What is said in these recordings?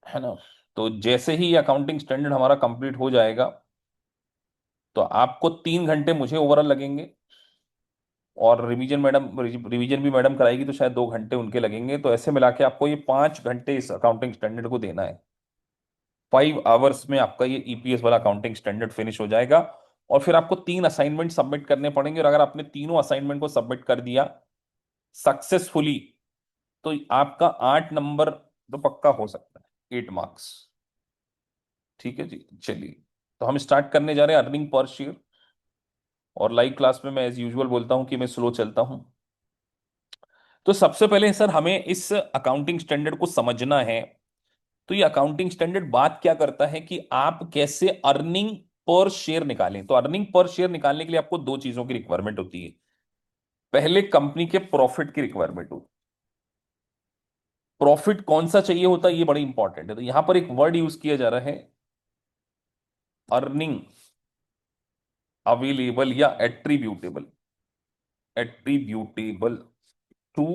है ना। तो जैसे ही अकाउंटिंग स्टैंडर्ड हमारा कंप्लीट हो जाएगा, तो आपको 3 घंटे मुझे ओवरऑल लगेंगे, और रिवीजन भी मैडम कराएगी तो शायद 2 घंटे उनके लगेंगे। तो ऐसे मिला के आपको ये 5 घंटे इस अकाउंटिंग स्टैंडर्ड को देना है। 5 आवर्स में आपका ये ईपीएस वाला अकाउंटिंग स्टैंडर्ड फिनिश हो जाएगा। और फिर आपको 3 असाइनमेंट सबमिट करने पड़ेंगे, और अगर आपने तीनों असाइनमेंट को सबमिट कर दिया सक्सेसफुली, तो आपका 8 नंबर तो पक्का हो सकता है, 8 मार्क्स। ठीक है जी, चलिए। तो हम स्टार्ट करने जा रहे हैं अर्निंग पर शेयर। और लाइव क्लास में मैं एज यूजुअल बोलता हूं कि मैं स्लो चलता हूं। तो सबसे पहले सर हमें इस अकाउंटिंग स्टैंडर्ड को समझना है। तो ये अकाउंटिंग स्टैंडर्ड बात क्या करता है कि आप कैसे अर्निंग पर शेयर निकालें। तो अर्निंग पर शेयर निकालने के लिए आपको दो चीजों की रिक्वायरमेंट होती है। पहले कंपनी के प्रॉफिट की रिक्वायरमेंट होती है। प्रॉफिट कौन सा चाहिए होता है, ये बड़ी इंपॉर्टेंट है। तो यहां पर एक वर्ड यूज किया जा रहा है, अर्निंग अवेलेबल या attributable. Attributable to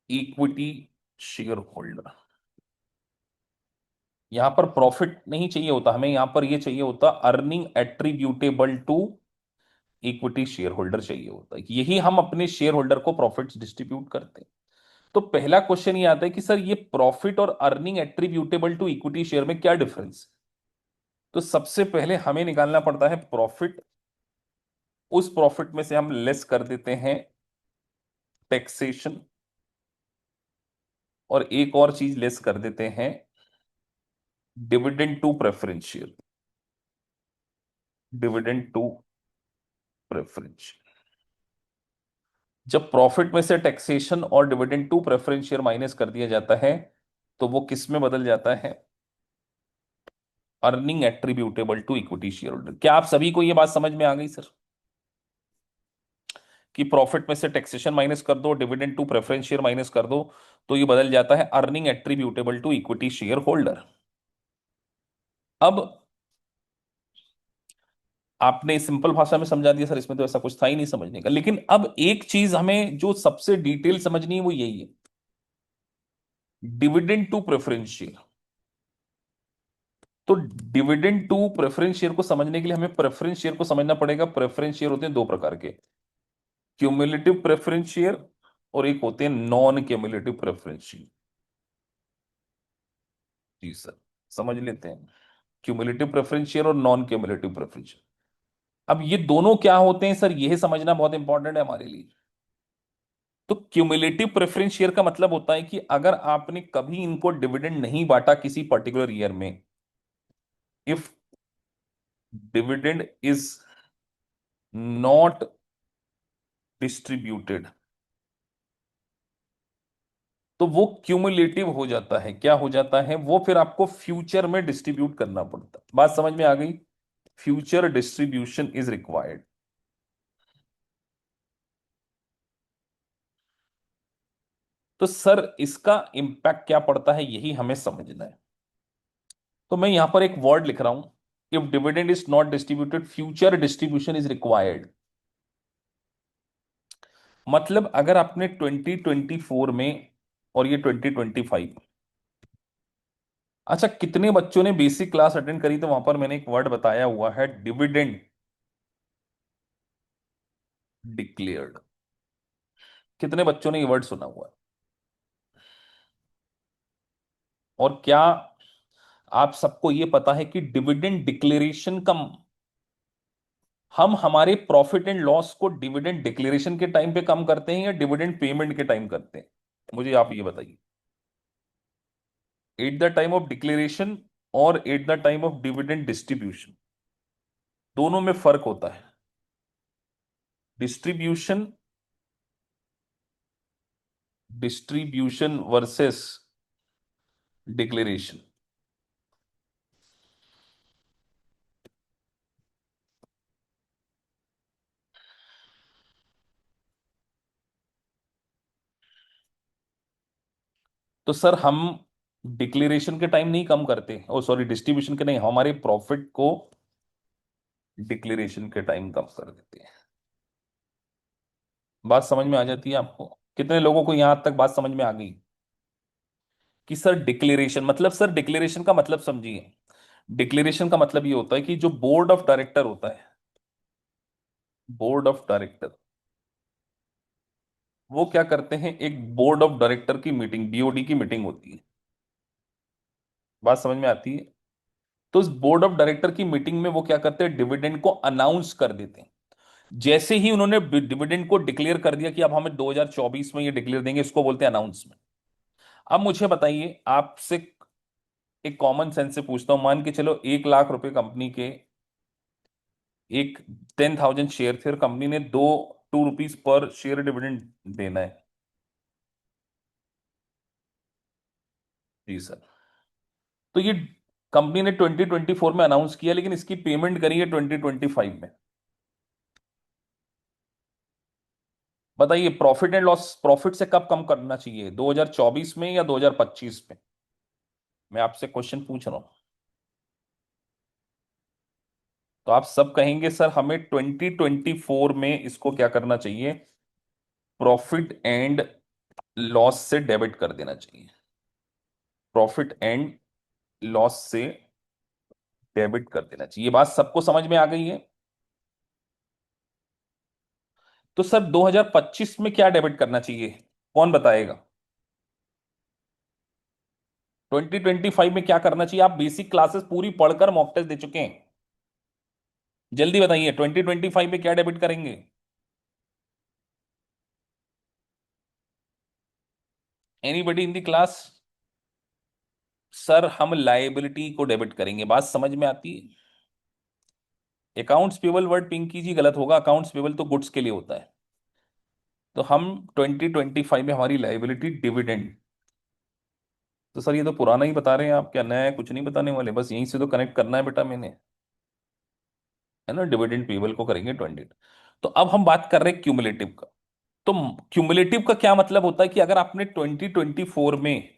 equity shareholder. यहां पर प्रॉफिट नहीं चाहिए होता हमें, यहां पर ये चाहिए होता earning attributable to equity shareholder चाहिए होता है। यही हम अपने शेयर होल्डर को प्रॉफिट्स डिस्ट्रीब्यूट करते हैं। तो पहला क्वेश्चन ये आता है कि सर ये प्रॉफिट और earning attributable to equity share में क्या डिफरेंस है। तो सबसे पहले हमें निकालना पड़ता है प्रॉफिट। उस प्रॉफिट में से हम लेस कर देते हैं टैक्सेशन, और एक और चीज लेस कर देते हैं, dividend to preference share. Dividend to preference. जब प्रॉफिट में से टैक्सेशन और dividend to preference share minus कर दिया जाता है, तो वो किस में बदल जाता है, earning attributable to equity shareholder. क्या आप सभी को ये बात समझ में आ गई सर, कि प्रॉफिट में से टैक्सेशन माइनस कर दो, dividend to preference share minus कर दो, तो ये बदल जाता है earning attributable to equity shareholder. अब आपने सिंपल भाषा में समझा दिया सर, इसमें तो ऐसा कुछ था ही नहीं समझने का। लेकिन अब एक चीज हमें जो सबसे डिटेल समझनी है वो यही है, डिविडेंड टू प्रेफरेंस शेयर। तो डिविडेंड टू प्रेफरेंस शेयर को समझने के लिए हमें प्रेफरेंस शेयर को समझना पड़ेगा। प्रेफरेंस शेयर होते हैं दो प्रकार के, क्यूमुलेटिव प्रेफरेंस शेयर और एक होते हैं नॉन क्यूमुलेटिव प्रेफरेंस शेयर। जी सर, समझ लेते हैं, क्यूमुलेटिव प्रेफरेंस शेयर और नॉन क्यूमुलेटिव प्रेफरेंस शेयर। अब ये दोनों क्या होते हैं सर, यह समझना बहुत इंपॉर्टेंट है हमारे लिए। तो क्यूमुलेटिव प्रेफरेंस शेयर का मतलब होता है कि अगर आपने कभी इनको डिविडेंड नहीं बांटा किसी पर्टिकुलर ईयर में, if dividend is not distributed, तो वो क्यूमुलेटिव हो जाता है। क्या हो जाता है वो, फिर आपको फ्यूचर में डिस्ट्रीब्यूट करना पड़ता है। बात समझ में आ गई, फ्यूचर डिस्ट्रीब्यूशन इज रिक्वायर्ड। तो सर इसका इंपैक्ट क्या पड़ता है, यही हमें समझना है। तो मैं यहां पर एक वर्ड लिख रहा हूं, if dividend is not distributed future distribution is required. मतलब अगर आपने 2024 में और ये 2025, अच्छा कितने बच्चों ने बेसिक क्लास अटेंड करी, तो वहां पर मैंने एक वर्ड बताया हुआ है, डिविडेंड डिक्लेयर्ड। कितने बच्चों ने ये वर्ड सुना हुआ है। और क्या आप सबको ये पता है कि डिविडेंड डिक्लेरेशन का, हम हमारे प्रॉफिट एंड लॉस को डिविडेंड डिक्लेरेशन के टाइम पे कम करते हैं या डिविडेंड पेमेंट के टाइम करते हैं, मुझे आप ये बताइए। At the time of declaration और at the time of dividend distribution, दोनों में फर्क होता है। Distribution, distribution versus declaration. तो सर हम डिक्लेरेशन के टाइम नहीं कम करते, ओ सॉरी डिस्ट्रीब्यूशन के नहीं, हमारे प्रॉफिट को डिक्लेरेशन के टाइम कम कर देते हैं। बात समझ में आ जाती है आपको, कितने लोगों को यहां तक बात समझ में आ गई। कि सर डिक्लेरेशन, मतलब सर डिक्लेरेशन का मतलब समझिए। डिक्लेरेशन का मतलब ये होता है कि जो बोर्ड ऑफ डायरेक्टर होता है, बोर्ड ऑफ डायरेक्टर, वो क्या करते हैं, एक बोर्ड ऑफ डायरेक्टर की मीटिंग, बीओडी की मीटिंग होती है। बात समझ में आती है? तो इस बोर्ड ऑफ डायरेक्टर की मीटिंग में वो क्या करते हैं, डिविडेंड को अनाउंस कर देते हैं। जैसे ही उन्होंने डिविडेंड को डिक्लेयर कर दिया कि अब हमें 2024 में ये डिक्लेयर देंगे, इसको बोलते हैं अनाउंसमेंट। अब मुझे बताइए, आपसे एक कॉमन सेंस से पूछता हूं, मान के चलो 1 लाख रुपए कंपनी के, एक 10,000 शेयर थे और कंपनी ने 2 रुपीज पर शेयर डिविडेंड देना है। जी सर। तो ये कंपनी ने 2024 में अनाउंस किया, लेकिन इसकी पेमेंट करी है 2025 में। बताइए, प्रॉफिट एंड लॉस, प्रॉफिट से कब कम करना चाहिए, 2024 में या 2025 में? मैं आपसे क्वेश्चन पूछ रहा हूं। तो आप सब कहेंगे सर हमें 2024 में इसको क्या करना चाहिए, प्रॉफिट एंड लॉस से डेबिट कर देना चाहिए। प्रॉफिट एंड लॉस से डेबिट कर देना चाहिए। ये बात सबको समझ में आ गई है? तो सर 2025 में क्या डेबिट करना चाहिए, कौन बताएगा? 2025 में क्या करना चाहिए? आप बेसिक क्लासेस पूरी पढ़कर मॉक टेस्ट दे चुके हैं। जल्दी बताइए, 2025 में क्या डेबिट करेंगे? Anybody in the class? Sir हम लायबिलिटी को डेबिट करेंगे। बात समझ में आती है? अकाउंट्स पेबल वर्ड पिंकी जी गलत होगा, अकाउंट्स पेबल तो गुड्स के लिए होता है। तो हम 2025 में हमारी लायबिलिटी डिविडेंड। तो सर ये तो पुराना ही बता रहे हैं आप, क्या नया है? कुछ नहीं बताने वाले, बस यहीं से तो कनेक्ट करना है बेटा मैंने, है ना। डिविडेंड पेबल को करेंगे 20। तो अब हम बात कर रहे हैं क्यूमुलेटिव का। तो क्यूमुलेटिव का क्या मतलब होता है कि अगर आपने 2024 में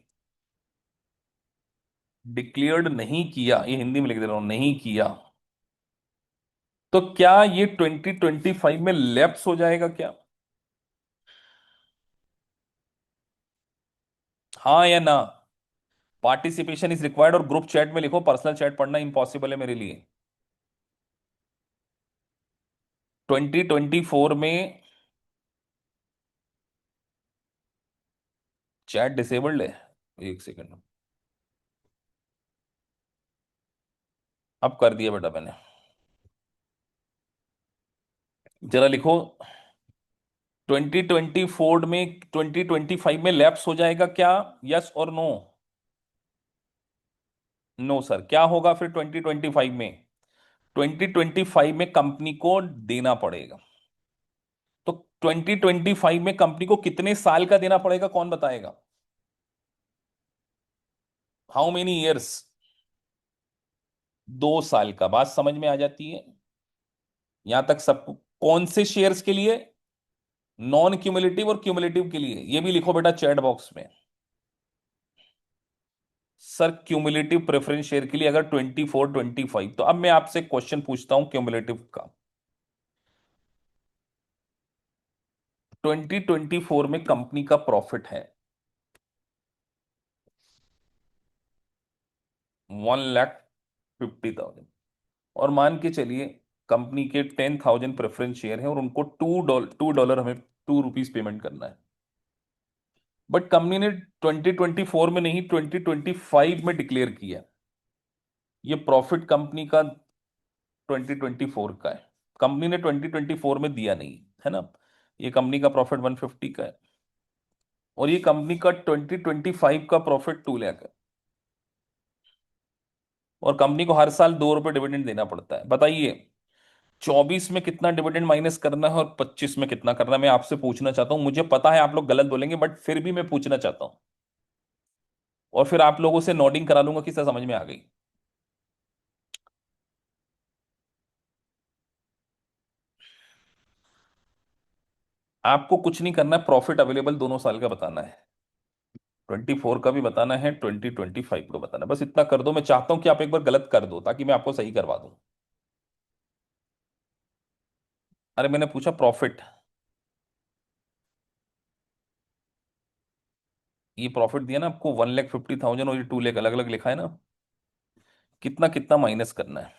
डिक्लेयर्ड नहीं किया, ये हिंदी में लिख दे रहा हूं, नहीं किया, तो क्या ये 2025 में लैप्स हो जाएगा क्या? हाँ या ना? पार्टिसिपेशन इज रिक्वायर्ड, और ग्रुप चैट में लिखो, पर्सनल चैट पढ़ना इंपॉसिबल है मेरे लिए। 2024 में चैट डिसेबल्ड है? एक सेकंड, अब कर दिया बेटा मैंने। जरा लिखो, 2024 में 2025 में लैप्स हो जाएगा क्या? यस और नो? No sir. क्या होगा फिर 2025 में? 2025 में कंपनी को देना पड़ेगा। तो 2025 में कंपनी को कितने साल का देना पड़ेगा, कौन बताएगा? How many years? 2 साल का। बात समझ में आ जाती है यहां तक सबको? कौन से शेयर्स के लिए? नॉन क्यूमुलेटिव और क्यूमुलेटिव के लिए। ये भी लिखो बेटा चैट बॉक्स में। सर क्यूमुलेटिव प्रेफरेंस शेयर के लिए अगर 24 25, तो अब मैं आपसे क्वेश्चन पूछता हूं क्यूमुलेटिव का। 2024 में कंपनी का प्रॉफिट है 1,50,000, और मान के चलिए कंपनी के 10,000 प्रेफरेंस शेयर हैं और उनको $2 हमें 2 रुपीज पेमेंट करना है। बट कंपनी ने 2024 में नहीं, 2025 में डिक्लेयर किया। ये प्रॉफिट कंपनी का 2024 का है। कंपनी ने 2024 में दिया नहीं, है ना। ये कंपनी का प्रॉफिट 150 का है, और ये कंपनी का 2025 का प्रॉफिट 2 लाख है। और कंपनी को हर साल 2 रुपए डिविडेंड देना पड़ता है। बताइए 24 में कितना डिविडेंड माइनस करना है और 25 में कितना करना है? मैं आपसे पूछना चाहता हूं। मुझे पता है आप लोग गलत बोलेंगे, बट फिर भी मैं पूछना चाहता हूं, और फिर आप लोगों से नोटिंग करा लूंगा कि सर समझ में आ गई। आपको कुछ नहीं करना है, प्रॉफिट अवेलेबल दोनों साल का बताना है। 24 का भी बताना है, 2025 का बताना है। बस इतना कर दो। मैं चाहता हूं कि आप एक बार गलत कर दो ताकि मैं आपको सही करवा दूं। अरे मैंने पूछा प्रॉफिट। ये प्रॉफिट दिया ना आपको 1,50,000 और ये 2 लाख अलग अलग लिखा है ना, कितना कितना माइनस करना है?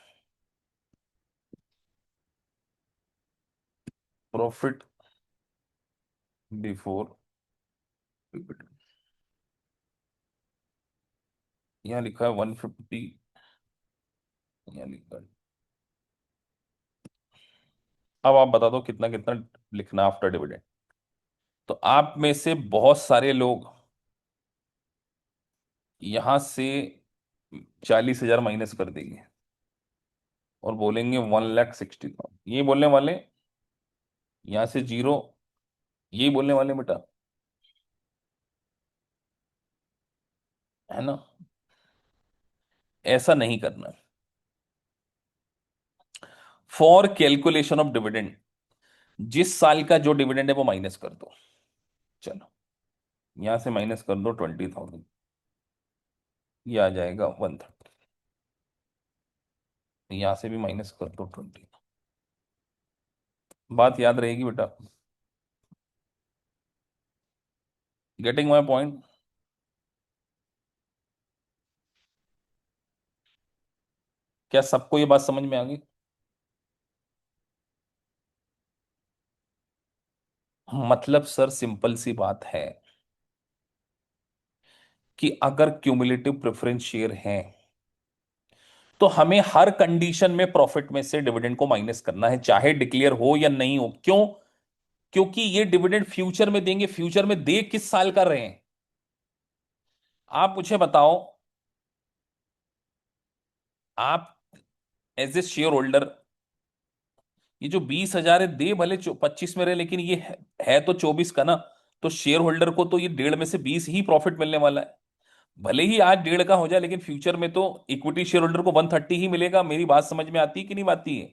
प्रॉफिट बिफोर, यहाँ लिखा है 150, यहाँ लिखा है। अब आप बता दो कितना कितना लिखना आफ्टर डिविडेंड। तो आप में से बहुत सारे लोग यहां से 40,000 माइनस कर देंगे और बोलेंगे 1,60,000, ये बोलने वाले। यहां से जीरो, यही बोलने वाले बेटा, है ना? ऐसा नहीं करना है। फॉर कैलकुलेशन ऑफ डिविडेंड, जिस साल का जो डिविडेंड है वो माइनस कर दो। चलो, यहां से माइनस कर दो 20,000, ये आ जाएगा 130। यहां से भी माइनस कर दो 20। बात याद रहेगी बेटा? Getting my point? क्या सबको ये बात समझ में आ गई? मतलब सर सिंपल सी बात है कि अगर क्यूमुलेटिव प्रेफरेंस शेयर है तो हमें हर कंडीशन में प्रॉफिट में से डिविडेंड को माइनस करना है, चाहे डिक्लेयर हो या नहीं हो। क्यों? क्योंकि ये डिविडेंड फ्यूचर में देंगे। फ्यूचर में दे किस साल कर रहे हैं? आप मुझे बताओ। आप एज ए शेयर होल्डर, ये जो 20,000 है, दे भले 25 में रहे, लेकिन ये है तो 24 का ना। तो शेयर होल्डर को तो ये 1.5 में से 20 ही प्रॉफिट मिलने वाला है। भले ही आज 1.5 का हो जाए, लेकिन फ्यूचर में तो इक्विटी शेयर होल्डर को 130 ही मिलेगा। मेरी बात समझ में आती है कि नहीं आती है?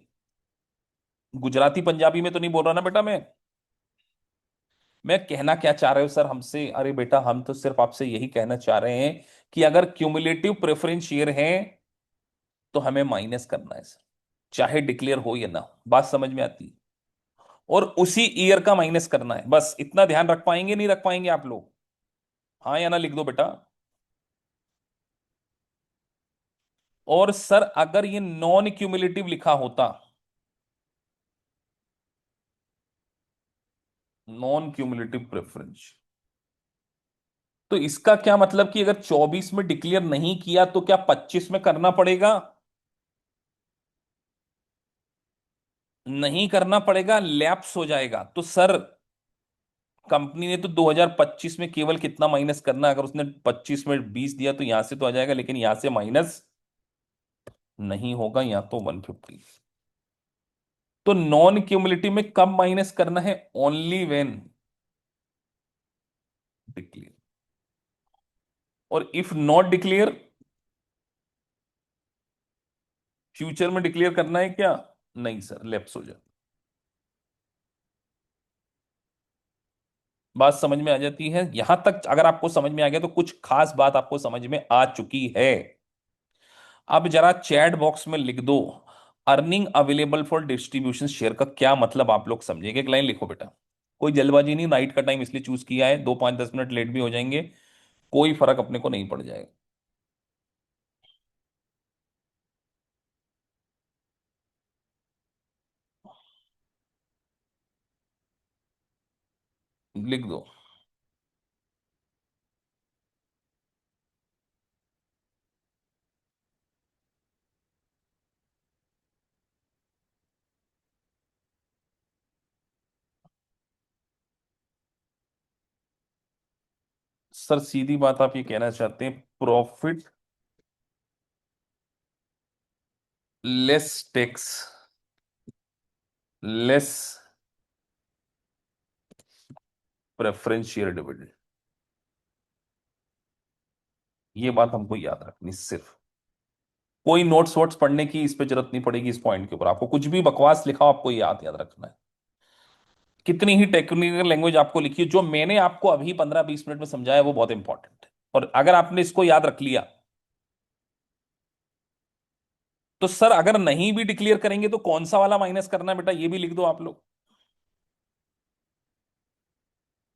गुजराती पंजाबी में तो नहीं बोल रहा ना बेटा मैं कहना क्या चाह रहे हो सर हमसे? अरे बेटा, हम तो सिर्फ आपसे यही कहना चाह रहे हैं कि अगर क्यूमुलेटिव प्रेफरेंस शेयर है तो हमें माइनस करना है सर, चाहे डिक्लेयर हो या ना हो। बात समझ में आती है? और उसी ईयर का माइनस करना है, बस इतना ध्यान रख पाएंगे नहीं रख पाएंगे आप लोग? हाँ या ना लिख दो बेटा। और सर अगर ये नॉन क्यूमुलेटिव लिखा होता, नॉन क्यूमुलेटिव प्रेफरेंस, तो इसका क्या मतलब कि अगर 24 में डिक्लेयर नहीं किया तो क्या 25 में करना पड़ेगा? नहीं करना पड़ेगा, लैप्स हो जाएगा। तो सर कंपनी ने तो 2025 में केवल कितना माइनस करना है? अगर उसने 25 में 20 दिया तो यहां से तो आ जाएगा, लेकिन यहां से माइनस नहीं होगा, यहां तो 150। तो नॉन क्यूमुलेटिव में कब माइनस करना है? Only when declare. और इफ नॉट डिक्लेयर, फ्यूचर में डिक्लेयर करना है क्या? नहीं सर, लैप्स हो जाए। बात समझ में आ जाती है? यहां तक अगर आपको समझ में आ गया तो कुछ खास बात आपको समझ में आ चुकी है। अब जरा चैट बॉक्स में लिख दो, earning available for distribution share का क्या मतलब आप लोग समझेंगे। एक लाइन लिखो बेटा। कोई जल्दबाजी नहीं, नाइट का टाइम इसलिए चूज किया है, 2 5 10 मिनट लेट भी हो जाएंगे, कोई फर्क अपने को नहीं पड़ जाएगा। लिख दो। सर सीधी बात आप ये कहना चाहते हैं, profit less tax, less preference share dividend. ये बात हमको याद रखनी सिर्फ। कोई नोट्स वोट्स पढ़ने की इस पे जरूरत नहीं पड़ेगी। इस पॉइंट के ऊपर आपको कुछ भी बकवास लिखा हो, आपको ये याद याद रखना है। कितनी ही टेक्निकल लैंग्वेज आपको लिखी है, जो मैंने आपको अभी 15 20 मिनट में समझाया वो बहुत इंपॉर्टेंट है। और अगर आपने इसको याद रख लिया तो सर अगर नहीं भी डिक्लेयर करेंगे तो कौन सा वाला माइनस करना है बेटा, ये भी लिख दो आप लोग।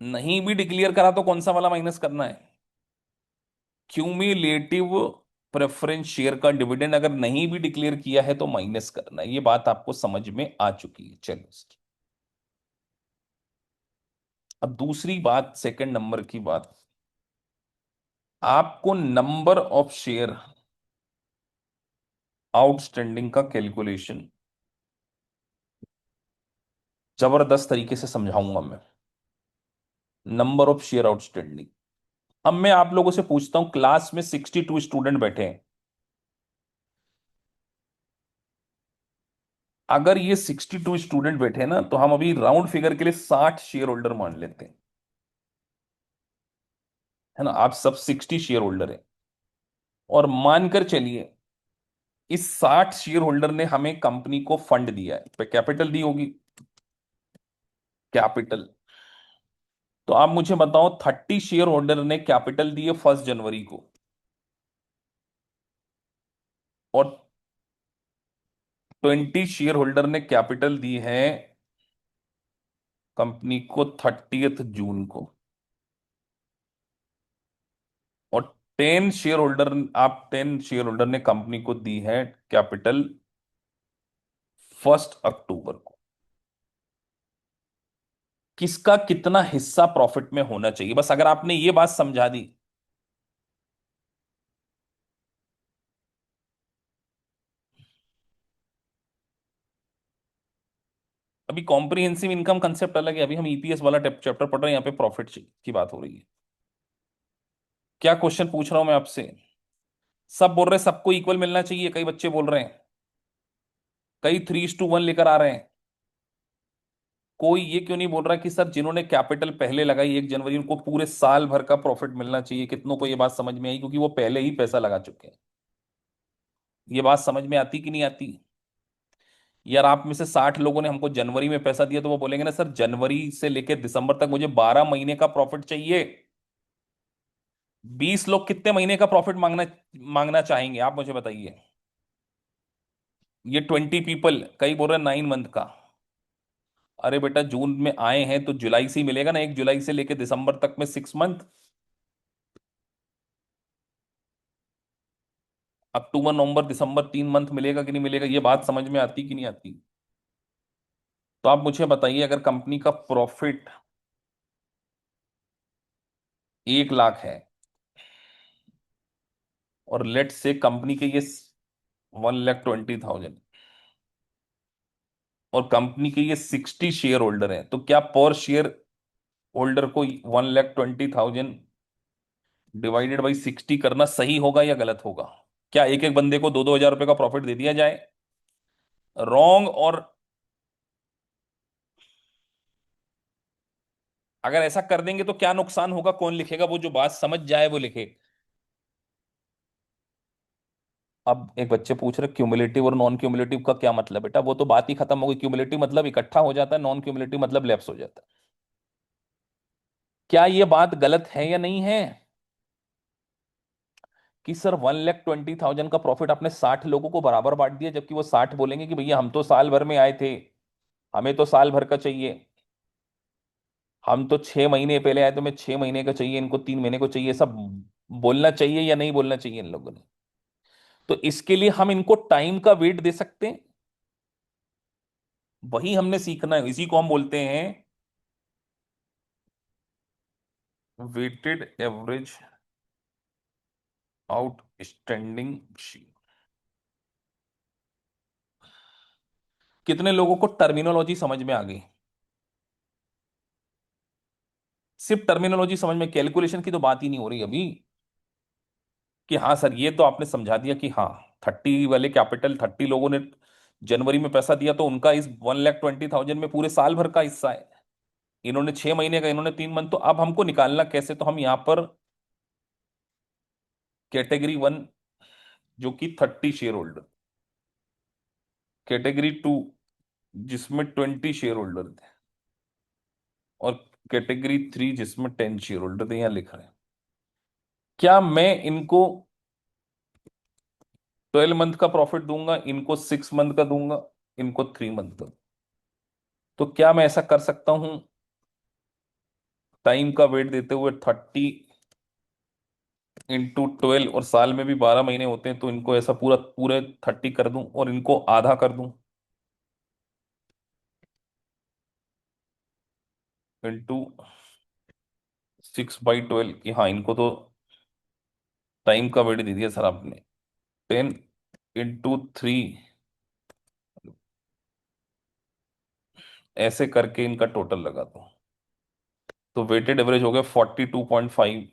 नहीं भी डिक्लेयर करा तो कौन सा वाला माइनस करना है? क्यूमुलेटिव प्रेफरेंस शेयर का डिविडेंड अगर नहीं भी डिक्लेयर किया है तो माइनस करना है। ये बात आपको समझ में आ चुकी है। चलो सर, अब दूसरी बात, सेकंड नंबर की बात, आपको नंबर ऑफ शेयर आउटस्टैंडिंग का कैलकुलेशन जबरदस्त तरीके से समझाऊंगा मैं। Number of share outstanding. अब मैं आप लोगों से पूछता हूं, क्लास में 62 स्टूडेंट बैठे हैं। अगर ये 62 स्टूडेंट बैठे हैं ना, तो हम अभी राउंड फिगर के लिए 60 शेयर होल्डर मान लेते हैं, है ना। आप सब 60 शेयर होल्डर हैं, और मानकर चलिए इस 60 शेयर होल्डर ने हमें कंपनी को फंड दिया है, पे कैपिटल दी होगी, कैपिटल। तो आप मुझे बताओ, 30 शेयर होल्डर ने कैपिटल दिए 1 जनवरी को, और 20 शेयर होल्डर ने कैपिटल दी है कंपनी को 30 जून को, और 10 शेयर होल्डर ने कंपनी को दी है कैपिटल 1 अक्टूबर को। किसका कितना हिस्सा प्रॉफिट में होना चाहिए, बस अगर आपने ये बात समझा दी। अभी कॉम्प्रिहेंसिव इनकम कंसेप्ट अलग है, अभी हम ईपीएस वाला चैप्टर पढ़ रहे हैं, यहाँ पे प्रॉफिट की बात हो रही है। क्या क्वेश्चन पूछ रहा हूं मैं आपसे? सब बोल रहे हैं सबको इक्वल मिलना चाहिए, कई बच्चे बोल रहे हैं, कई 3:1 लेकर आ रहे हैं। कोई ये क्यों नहीं बोल रहा कि सर जिन्होंने कैपिटल पहले लगाई 1 जनवरी, उनको पूरे साल भर का प्रॉफिट मिलना चाहिए? कितनों को ये बात समझ में आई? क्योंकि वो पहले ही पैसा लगा चुके हैं। ये बात समझ में आती कि नहीं आती? यार आप में से 60 लोगों ने हमको जनवरी में पैसा दिया, तो वो बोलेंगे ना सर जनवरी से लेकर दिसंबर तक मुझे 12 महीने का प्रॉफिट चाहिए। 20 लोग कितने महीने का प्रॉफिट मांगना मांगना चाहेंगे, आप मुझे बताइए। ये 20 पीपल, कई बोल रहे हैं 9 मंथ का। अरे बेटा, जून में आए हैं तो जुलाई से ही मिलेगा ना, 1 जुलाई से लेकर दिसंबर तक में 6 मंथ। अक्टूबर नवंबर दिसंबर 3 मंथ मिलेगा कि नहीं मिलेगा? ये बात समझ में आती कि नहीं आती? तो आप मुझे बताइए, अगर कंपनी का प्रॉफिट 1 लाख है, और लेट से कंपनी के ये 1,20,000, और कंपनी के ये 60 शेयर होल्डर हैं, तो क्या पर शेयर होल्डर को 1,20,000 डिवाइडेड बाई 60 करना सही होगा या गलत होगा? क्या एक एक बंदे को 2-2 हजार रुपए का प्रॉफिट दे दिया जाए? रॉन्ग। और अगर ऐसा कर देंगे तो क्या नुकसान होगा? कौन लिखेगा? वो जो बात समझ जाए वो लिखे। अब एक बच्चे पूछ रहे क्यूमुलेटिव और नॉन क्यूमुलेटिव का क्या मतलब? बेटा वो तो बात ही खत्म हो गई। क्यूमुलेटिव मतलब इकट्ठा हो जाता है, नॉन क्यूमुलेटिव मतलब लैप्स हो जाता है। क्या ये बात गलत है या नहीं है कि सर 1,20,000 का प्रॉफिट आपने 60 लोगों को बराबर बांट दिया, जबकि वो 60 बोलेंगे कि भैया हम तो साल भर में आए थे, हमें तो साल भर का चाहिए, हम तो 6 महीने पहले आए तो हमें 6 महीने का चाहिए, इनको 3 महीने को चाहिए। सब बोलना चाहिए या नहीं बोलना चाहिए इन लोगों ने? तो इसके लिए हम इनको टाइम का वेट दे सकते हैं। वही हमने सीखना है, इसी को हम बोलते हैं वेटेड एवरेज आउटस्टैंडिंग शेयर। कितने लोगों को टर्मिनोलॉजी समझ में आ गई? सिर्फ टर्मिनोलॉजी समझ में, कैलकुलेशन की तो बात ही नहीं हो रही अभी। कि हाँ सर, ये तो आपने समझा दिया कि हाँ 30 वाले कैपिटल, 30 लोगों ने जनवरी में पैसा दिया, तो उनका इस 1,20,000 में पूरे साल भर का हिस्सा है। इन्होंने 6 महीने का, इन्होंने 3 मंथ। तो अब हमको निकालना कैसे? तो हम यहां पर कैटेगरी 1, जो कि 30 शेयर होल्डर, कैटेगरी 2 जिसमें 20 शेयर होल्डर थे, और कैटेगरी 3 जिसमें 10 शेयर होल्डर थे, यहां लिख रहे हैं। क्या मैं इनको 12 मंथ का प्रॉफिट दूंगा, इनको 6 मंथ का दूंगा, इनको 3 मंथ का? तो क्या मैं ऐसा कर सकता हूं, टाइम का वेट देते हुए 30 इंटू 12, और साल में भी 12 महीने होते हैं, तो इनको ऐसा पूरा पूरे 30 कर दूं और इनको आधा कर दूं, इंटू 6/12, कि हाँ इनको तो टाइम का वेट दे दिया सर आपने। 10 इंटू 3, ऐसे करके इनका टोटल लगा दो, तो वेटेड एवरेज हो गया 42.5।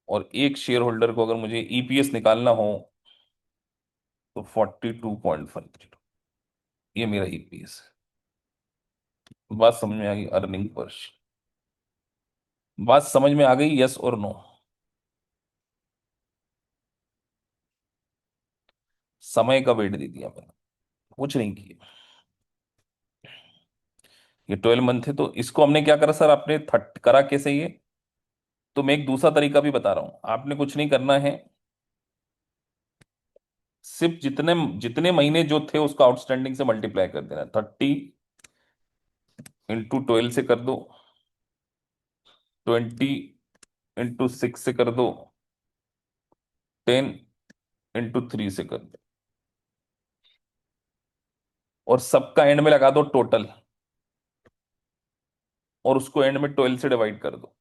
और एक शेयर होल्डर को अगर मुझे ईपीएस निकालना हो तो 42.50, ये मेरा ईपीएस है। बात समझ में आ गई? अर्निंग पर बात समझ में आ गई, यस और नो? समय का वेट दे दिया मैंने, कुछ नहीं किया। ये 12 मंथ है, तो इसको हमने क्या करा सर, आपने थर्ट करा कैसे ये? तो मैं एक दूसरा तरीका भी बता रहा हूं, आपने कुछ नहीं करना है, सिर्फ जितने जितने महीने जो थे उसको आउटस्टैंडिंग से मल्टीप्लाई कर देना। 30 इंटू 12 से कर दो, 20 इंटू 6 से कर दो, 10 इंटू 3 से कर दो, और सबका एंड में लगा दो टोटल, और उसको एंड में 12 से डिवाइड कर दो।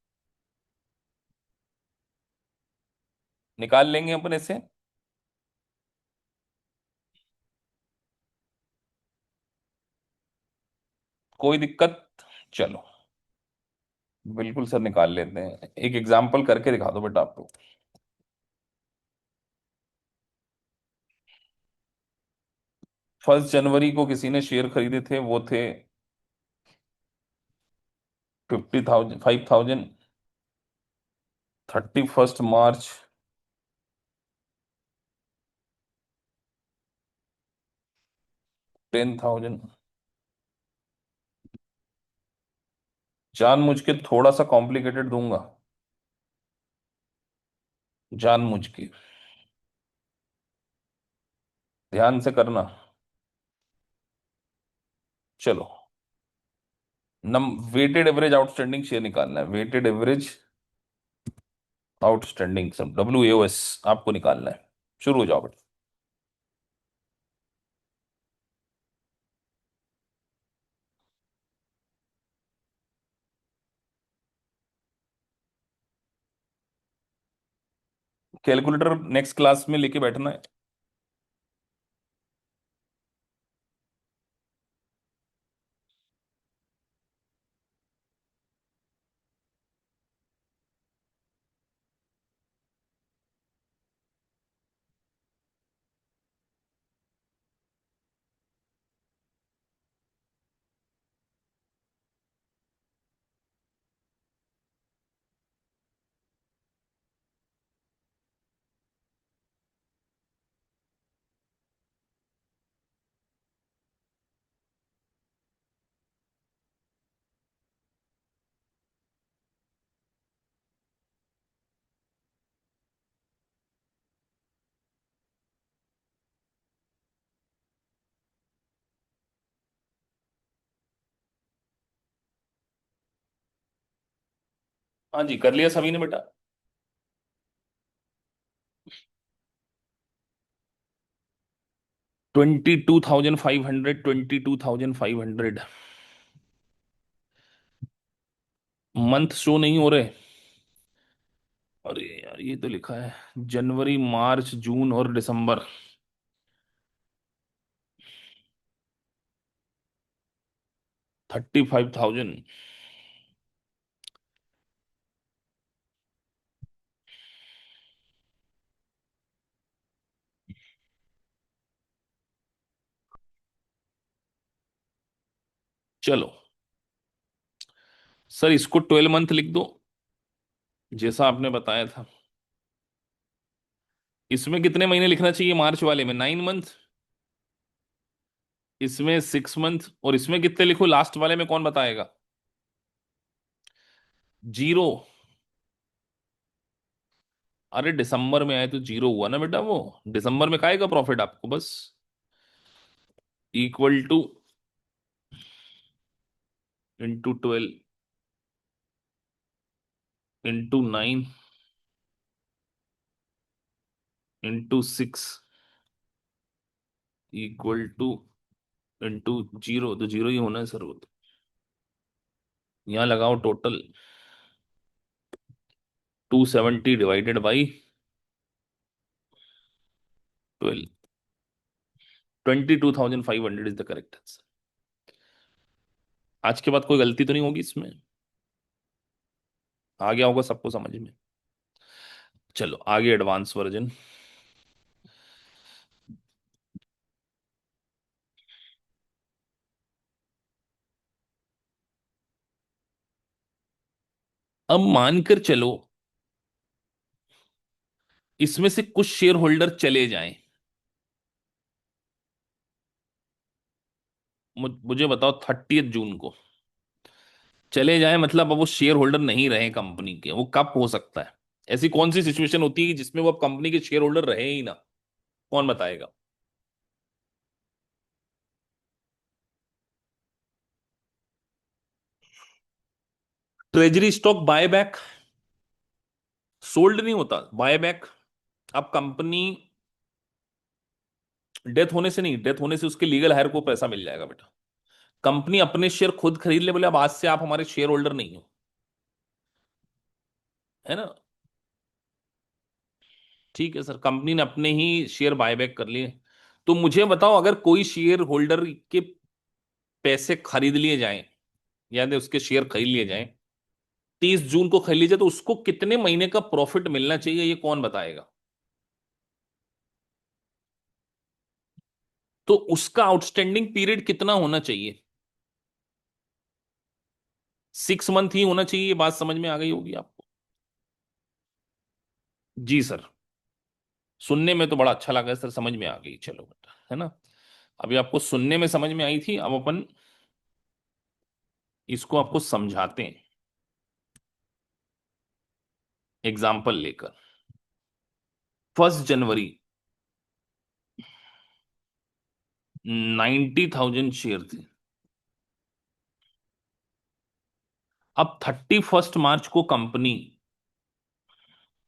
निकाल लेंगे अपने से। कोई दिक्कत? चलो, बिल्कुल सर, निकाल लेते हैं। एक एग्जाम्पल करके दिखा दो बेटा आपको। 1 जनवरी को किसी ने शेयर खरीदे थे, वो थे 50,000, 5,000। 31 मार्च 10,000। जानबूझ के थोड़ा सा कॉम्प्लिकेटेड दूंगा, जानबूझ के, ध्यान से करना। चलो, नम वेटेड एवरेज आउटस्टैंडिंग शेयर निकालना है, वेटेड एवरेज आउटस्टैंडिंग, सब WAOS आपको निकालना है। शुरू हो जाओ बेटा। कैलकुलेटर नेक्स्ट क्लास में लेके बैठना है। हाँ जी, कर लिया सभी ने बेटा। 22,500, 22,500। मंथ शो नहीं हो रहे। अरे यार, ये तो लिखा है जनवरी, मार्च, जून और दिसंबर। 35,000। चलो सर, इसको 12 मंथ लिख दो, जैसा आपने बताया था। इसमें कितने महीने लिखना चाहिए? मार्च वाले में 9 मंथ, इसमें 6 मंथ, और इसमें कितने लिखो लास्ट वाले में, कौन बताएगा? 0। अरे दिसंबर में आए तो 0 हुआ ना बेटा, वो दिसंबर में काएगा प्रॉफिट आपको बस। Equal two into 12 into 9, into 6 equal two into zero, तो जीरो ही होना है सर वो तो। यहाँ लगाओ total, 270 divided by 12, 22,500 is the correct answer. आज के बाद कोई गलती तो नहीं होगी इसमें? आ गया होगा सबको समझ में? चलो आगे एडवांस वर्जन। अब मानकर चलो इसमें से कुछ शेयर होल्डर चले जाएं। मुझे बताओ 30 जून को चले जाएं, मतलब अब वो शेयर होल्डर नहीं रहे कंपनी के, वो कब हो सकता है? ऐसी कौन सी सिचुएशन होती है कि जिसमें वो अब कंपनी के शेयर होल्डर रहे ही ना? कौन बताएगा? ट्रेजरी स्टॉक बायबैक, सोल्ड नहीं होता, बायबैक। अब कंपनी डेथ होने से नहीं, डेथ होने से उसके लीगल हायर को पैसा मिल जाएगा बेटा। कंपनी अपने शेयर खुद खरीद ले, बोले अब आज से आप हमारे शेयर होल्डर नहीं हो, है ना? ठीक है सर, कंपनी ने अपने ही शेयर बायबैक कर लिए। तो मुझे बताओ, अगर कोई शेयर होल्डर के पैसे खरीद लिए जाएं, यानी उसके शेयर खरीद लिए जाएं, 30 जून को खरीद लीजिए, तो उसको कितने महीने का प्रॉफिट मिलना चाहिए, ये कौन बताएगा? तो उसका आउटस्टैंडिंग पीरियड कितना होना चाहिए? 6 मंथ ही होना चाहिए, ये बात समझ में आ गई होगी आपको। जी सर। सुनने में तो बड़ा अच्छा लगा सर, समझ में आ गई, चलो बेटा, है ना? अभी आपको सुनने में समझ में आई थी, अब अपन इसको आपको समझाते हैं एग्जाम्पल लेकर। 1 जनवरी 90,000 शेयर थे। अब 31 मार्च को कंपनी,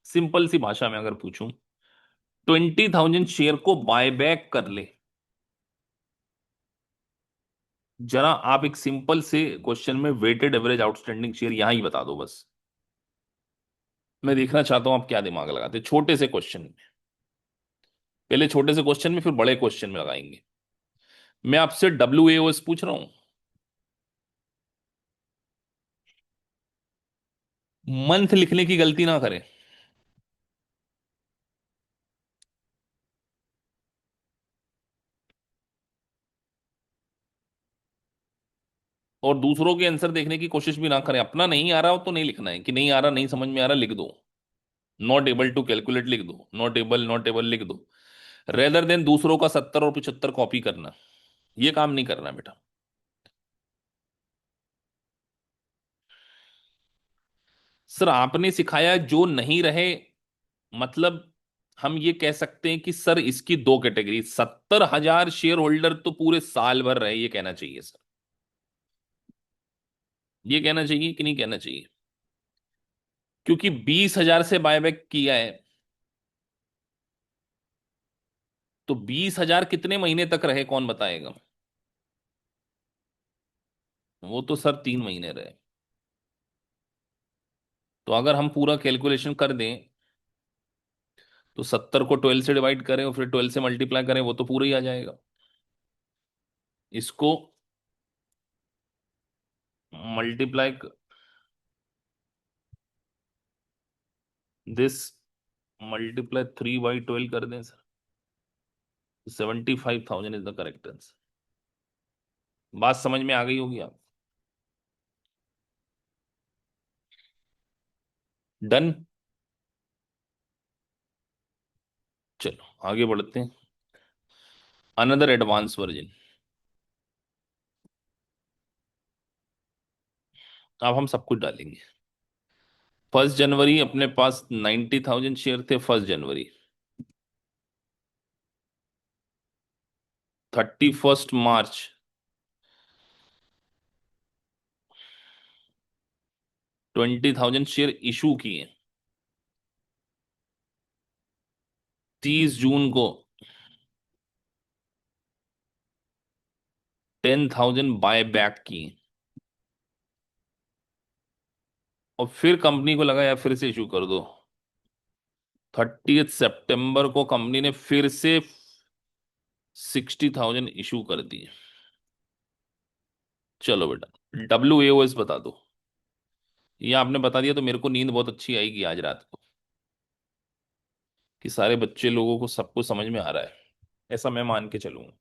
सिंपल सी भाषा में अगर पूछूं, 20,000 शेयर को बायबैक कर ले। जरा आप एक सिंपल से क्वेश्चन में वेटेड एवरेज आउटस्टैंडिंग शेयर यहां ही बता दो बस। मैं देखना चाहता हूं आप क्या दिमाग लगाते, छोटे से क्वेश्चन में। पहले छोटे से क्वेश्चन में, फिर बड़े क्वेश्चन में लगाएंगे। मैं आपसे WAOS पूछ रहा हूं। मंथ लिखने की गलती ना करें। और दूसरों के आंसर देखने की कोशिश भी ना करें। अपना नहीं आ रहा हो तो नहीं लिखना है कि नहीं आ रहा, नहीं समझ में आ रहा, लिख दो। नॉट एबल टू कैलकुलेट लिख दो, नॉट एबल लिख दो। रेदर देन दूसरों का 70 और 75 कॉपी करना, ये काम नहीं करना बेटा। सर आपने सिखाया जो नहीं रहे, मतलब हम ये कह सकते हैं कि सर इसकी दो कैटेगरी, 70,000 शेयर होल्डर तो पूरे साल भर रहे, ये कहना चाहिए सर। ये कहना चाहिए कि नहीं कहना चाहिए? क्योंकि 20,000 से बायबैक किया है, तो 20,000 कितने महीने तक रहे कौन बताएगा? वो तो सर 3 महीने रहे। तो अगर हम पूरा कैलकुलेशन कर दें, तो 70 को 12 से डिवाइड करें और फिर 12 से मल्टीप्लाई करें, वो तो पूरा ही आ जाएगा। इसको मल्टीप्लाई, दिस मल्टीप्लाई 3/12 कर दें sir, 75,000 is the correct answer. बात समझ में आ गई होगी आप? डन। चलो आगे बढ़ते हैं। Another advance version. अब हम सब कुछ डालेंगे। 1 जनवरी अपने पास 90,000 शेयर थे। 1 जनवरी, 31 मार्च 20,000 शेयर इशू किए। 30 जून को 10,000 बाय बैक की, और फिर कंपनी को लगा यार फिर से इशू कर दो। 30 सितंबर को कंपनी ने फिर से 60,000 इशू कर दिए। चलो बेटा, WAOS बता दो। ये आपने बता दिया तो मेरे को नींद बहुत अच्छी आएगी आज रात को, कि सारे बच्चे लोगों को सबको समझ में आ रहा है, ऐसा मैं मान के चलूंगा।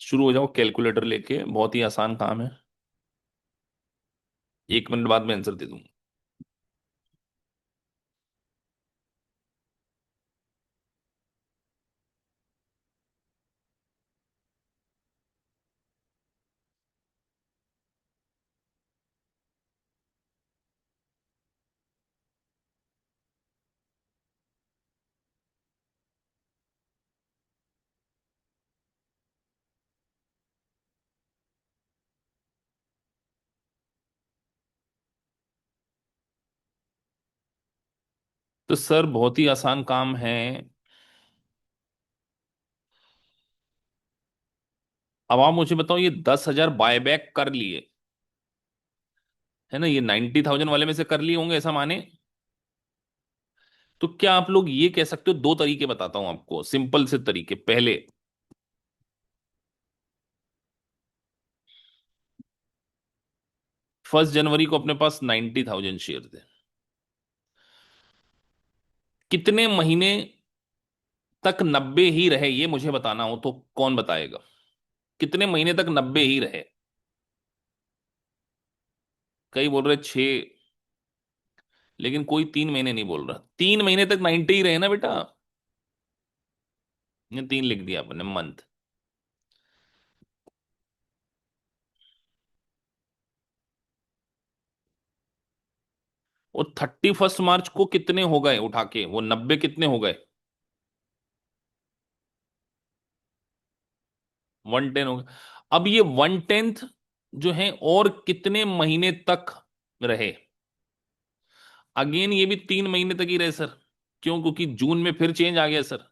शुरू हो जाओ कैलकुलेटर लेके, बहुत ही आसान काम है। 1 मिनट बाद में आंसर दे दूंगा। तो सर बहुत ही आसान काम है। अब आप मुझे बताओ, ये 10,000 बायबैक कर लिए है ना, ये 90,000 वाले में से कर लिए होंगे ऐसा माने। तो क्या आप लोग ये कह सकते हो, दो तरीके बताता हूं आपको, सिंपल से तरीके। पहले, 1 जनवरी को अपने पास 90,000 शेयर थे, कितने महीने तक 90 ही रहे ये मुझे बताना हो तो कौन बताएगा। कितने महीने तक 90 ही रहे। कई बोल रहे 6, लेकिन कोई 3 महीने नहीं बोल रहा। 3 महीने तक 90 ही रहे ना बेटा। ये 3 लिख दिया आपने, मंथ। और 31 मार्च को कितने हो गए उठा के, वो 90 कितने हो गए। 110 हो गए। अब ये 1/10 जो है और कितने महीने तक रहे। अगेन ये भी 3 महीने तक ही रहे सर। क्यों? क्योंकि जून में फिर चेंज आ गया सर।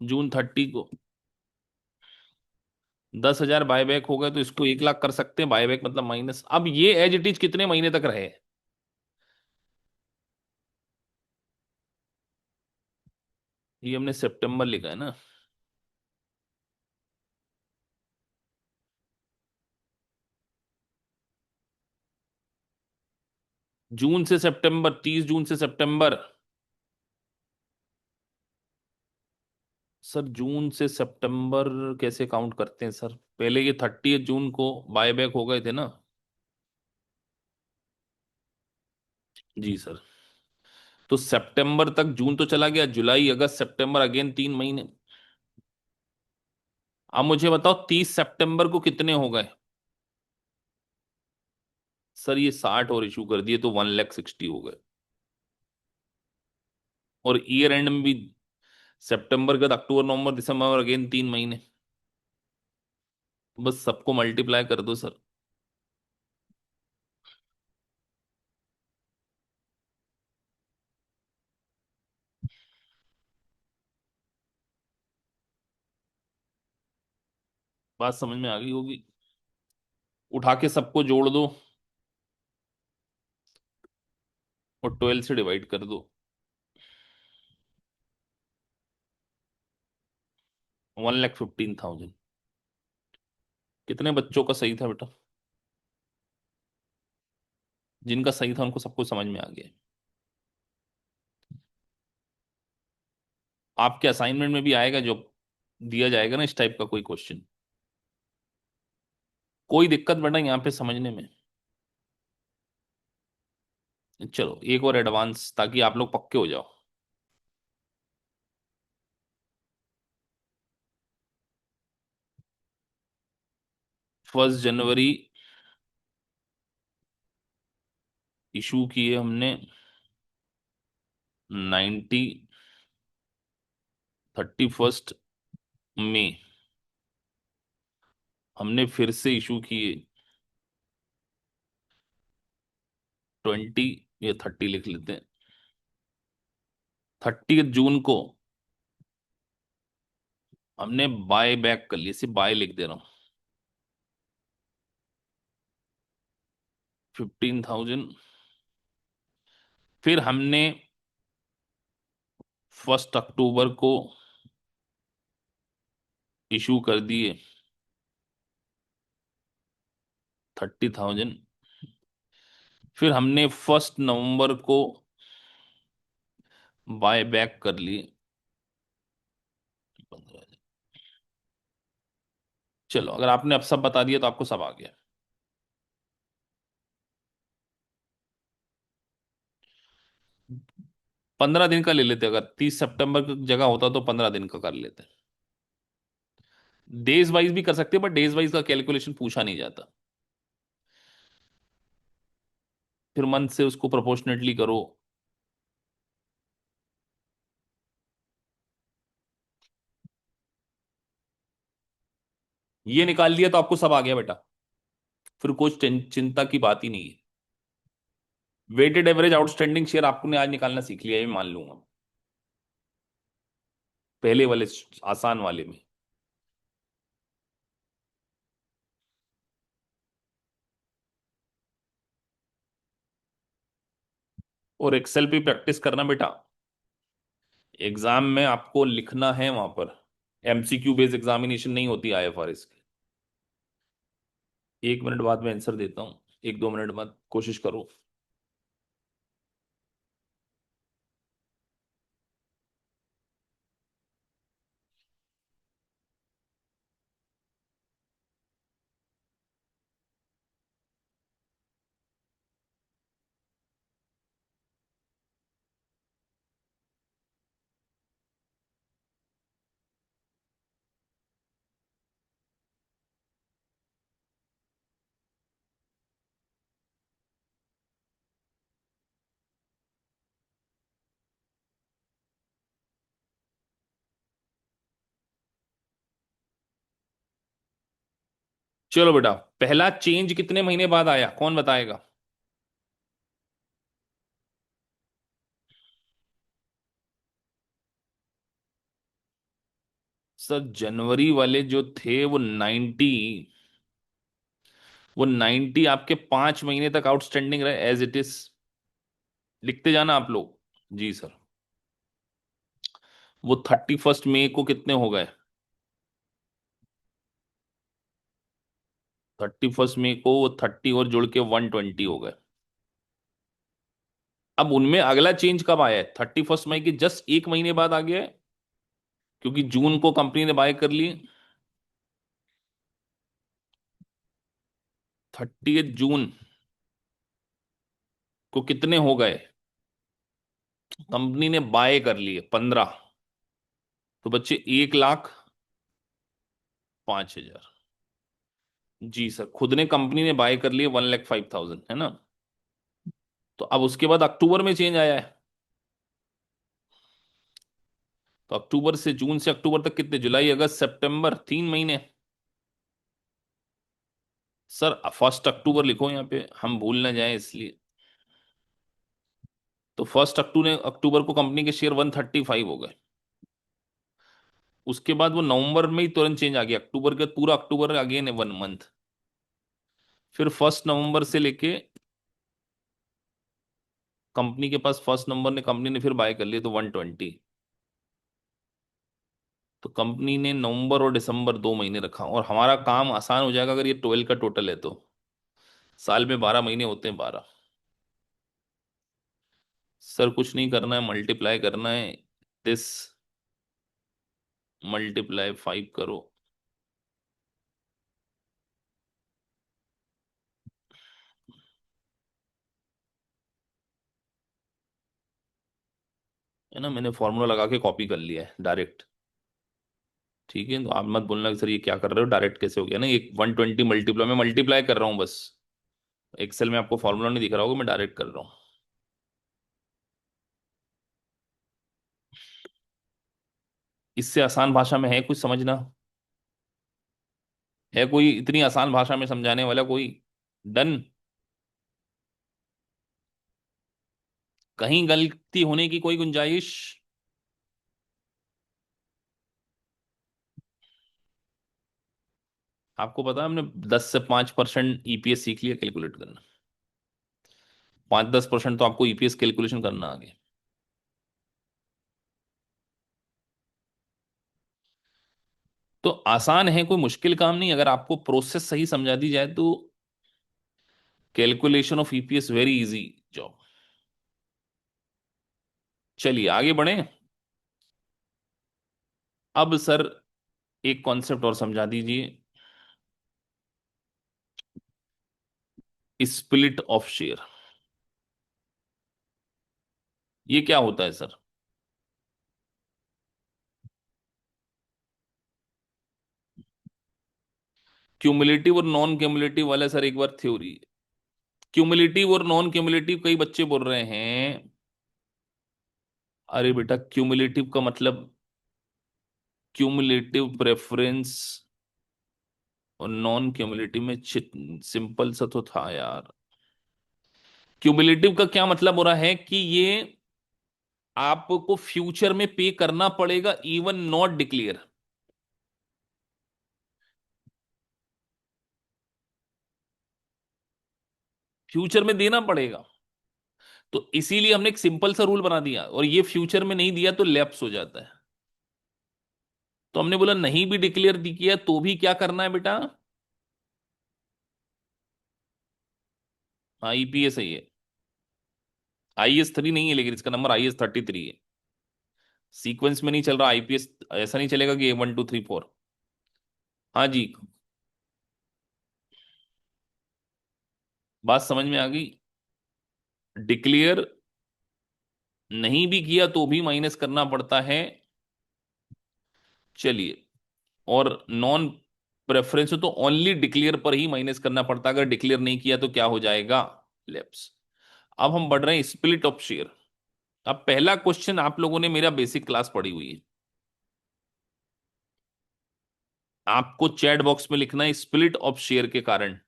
जून 30 को 10,000 बायबैक हो गए, तो इसको 1 लाख कर सकते हैं। बायबैक मतलब माइनस। अब ये एज इट इज कितने महीने तक रहे। ये हमने सितंबर लिखा है ना। जून से सितंबर, 30 जून से सितंबर। सर जून से सितंबर कैसे काउंट करते हैं सर? पहले ये 30 जून को बायबैक हो गए थे ना। जी सर। तो सितंबर तक, जून तो चला गया, जुलाई अगस्त सितंबर, अगेन 3 महीने। अब मुझे बताओ 30 सितंबर को कितने हो गए। सर ये 60 और इशू कर दिए तो 1,60,000 हो गए। और ईयर एंड में भी सितंबर के बाद अक्टूबर नवंबर दिसंबर, अगेन 3 महीने। बस सबको मल्टीप्लाई कर दो सर। बात समझ में आ गई होगी। उठा के सबको जोड़ दो और 12 से डिवाइड कर दो। 1,15,000। कितने बच्चों का सही था बेटा? जिनका सही था उनको सबको समझ में आ गया। आपके असाइनमेंट में भी आएगा, जो दिया जाएगा ना इस टाइप का कोई क्वेश्चन। कोई दिक्कत बेटा यहाँ पे समझने में। चलो एक और एडवांस, ताकि आप लोग पक्के हो जाओ। 1 जनवरी इशू किए हमने 31 हमने फिर से इशू किए 20 या 30 लिख लेते हैं, 30 जून को हमने बाय बैक कर लिया, सिर्फ बाय लिख दे रहा हूं, 15,000। फिर हमने 1 अक्टूबर को इशू कर दिए 30,000। फिर हमने 1 नवंबर को बाय बैक कर लिए 15,000। चलो, अगर आपने अब सब बता दिया तो आपको सब आ गया। 15 दिन का ले लेते, अगर 30 सितंबर की जगह होता तो 15 दिन का कर लेते। डेज वाइज भी कर सकते हैं, बट डेज वाइज का कैलकुलेशन पूछा नहीं जाता। फिर मंथ से उसको प्रोपोर्शनेटली करो। ये निकाल लिया तो आपको सब आ गया बेटा, फिर कुछ चिंता की बात ही नहीं है। वेटेड एवरेज आउटस्टैंडिंग शेयर आपने आज निकालना सीख लिया, ये मान लूंगा, पहले वाले आसान वाले में। और एक्सेल पे प्रैक्टिस करना बेटा, एग्जाम में आपको लिखना है वहां पर। एमसीक्यू बेस्ड एग्जामिनेशन नहीं होती आईएफआरएस की। 1 मिनट बाद में आंसर देता हूँ, 1-2 मिनट बाद कोशिश करो। चलो बेटा, पहला चेंज कितने महीने बाद आया, कौन बताएगा? सर जनवरी वाले जो थे वो 90 आपके 5 महीने तक आउटस्टैंडिंग रहे एज इट इज। लिखते जाना आप लोग। जी सर। वो 31 मई को कितने हो गए? 31 मई को वो 30 और जुड़ के 120 हो गए। अब उनमें अगला चेंज कब आया है? 31 मई के जस्ट 1 महीने बाद आ गया है, क्योंकि जून को कंपनी ने बाय कर ली। 30 जून को कितने हो गए? कंपनी ने बाय कर लिए 15, तो बच्चे 1,05,000। जी सर, खुद ने कंपनी ने बाय कर लिए 1,05,000, है ना? तो अब उसके बाद अक्टूबर में चेंज आया है। तो अक्टूबर से जून से अक्टूबर तक कितने? जुलाई अगस्त सितंबर, 3 महीने। सर 1 अक्टूबर लिखो यहाँ पे, हम भूल ना जाए इसलिए। तो 1 अक्टूबर को कंपनी के शेयर 135 हो गए। उसके बाद वो नवंबर में ही तुरंत चेंज आ गया, अक्टूबर के पूरा अक्टूबर अगेन है 1 मंथ। फिर 1 नवंबर से लेके कंपनी के पास 1 नवंबर ने कंपनी ने फिर बाय कर लिए तो 120। तो कंपनी ने नवंबर और दिसंबर 2 महीने रखा, और हमारा काम आसान हो जाएगा अगर ये 12 का टोटल है तो। साल में 12 महीने होते हैं, 12। सर कुछ नहीं करना है, मल्टीप्लाई करना है। दिस मल्टीप्लाई 5 करो। है ना, मैंने फॉर्मूला लगा के कॉपी कर लिया है डायरेक्ट। ठीक है, तो आप मत बोलना कि सर ये क्या कर रहे हो, डायरेक्ट कैसे हो गया ना, ये 120 मल्टीप्लाई, मैं मल्टीप्लाई कर रहा हूँ बस। एक्सेल में आपको फॉर्मूला नहीं दिख रहा होगा, मैं डायरेक्ट कर रहा हूँ। इससे आसान भाषा में है कुछ समझना? है कोई इतनी आसान भाषा में समझाने वाला कोई? डन। कहीं गलती होने की कोई गुंजाइश? आपको पता है हमने 10 से 5% ईपीएस सीख लिया कैलकुलेट करना। 5-10% तो आपको ईपीएस कैलकुलेशन करना आ गया। तो आसान है, कोई मुश्किल काम नहीं, अगर आपको प्रोसेस सही समझा दी जाए तो calculation of EPS very easy job. चलिए आगे बढ़े। अब सर एक कॉन्सेप्ट और समझा दीजिए, स्प्लिट ऑफ शेयर। ये क्या होता है सर? क्यूमुलेटिव और नॉन क्यूमुलेटिव वाला सर एक बार थ्योरी। क्यूमुलेटिव और नॉन क्यूमुलेटिव कई बच्चे बोल रहे हैं। अरे बेटा क्यूमुलेटिव का मतलब क्यूमुलेटिव प्रेफरेंस, और नॉन क्यूमुलेटिव में सिंपल सा तो था यार। क्यूमुलेटिव का क्या मतलब हो रहा है कि ये आपको फ्यूचर में पे करना पड़ेगा इवन नॉट डिक्लेयर। फ्यूचर में देना पड़ेगा। तो इसीलिए हमने एक सिंपल सा रूल बना दिया, और ये फ्यूचर में नहीं दिया तो लैप्स हो जाता है। तो हमने बोला नहीं भी डिक्लेयर किया तो भी क्या करना है बेटा? हाँ ईपीएस है ये। आईएस 3 नहीं है, लेकिन इसका नंबर IS 33 है। सीक्वेंस में नहीं चल रहा आईपीएस। ऐसा नहीं चलेगा कि 1 2 3 4। हाँ जी। बात समझ में आ गई? डिक्लेयर नहीं भी किया तो भी माइनस करना पड़ता है। चलिए। और नॉन प्रेफरेंस तो ओनली डिक्लेयर पर ही माइनस करना पड़ता है, अगर डिक्लेयर नहीं किया तो क्या हो जाएगा? लैप्स। अब हम बढ़ रहे हैं स्प्लिट ऑफ शेयर। अब पहला क्वेश्चन आप लोगों ने मेरा बेसिक क्लास पढ़ी हुई है। आपको चैट बॉक्स में लिखना है स्प्लिट ऑफ शेयर के कारण,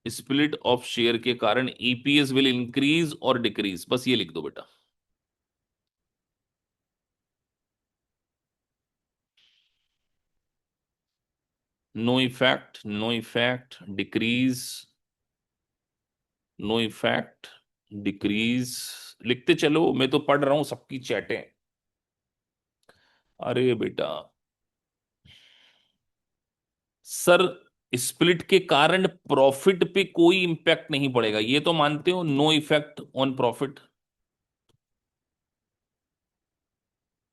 स्प्लिट ऑफ शेयर के कारण ईपीएस विल इंक्रीज और डिक्रीज, बस ये लिख दो बेटा। No effect, no effect, decrease, no effect, decrease. लिखते चलो, मैं तो पढ़ रहा हूं सबकी चैटें। अरे बेटा सर, स्प्लिट के कारण प्रॉफिट पे कोई इंपैक्ट नहीं पड़ेगा, ये तो मानते हो? No effect on profit,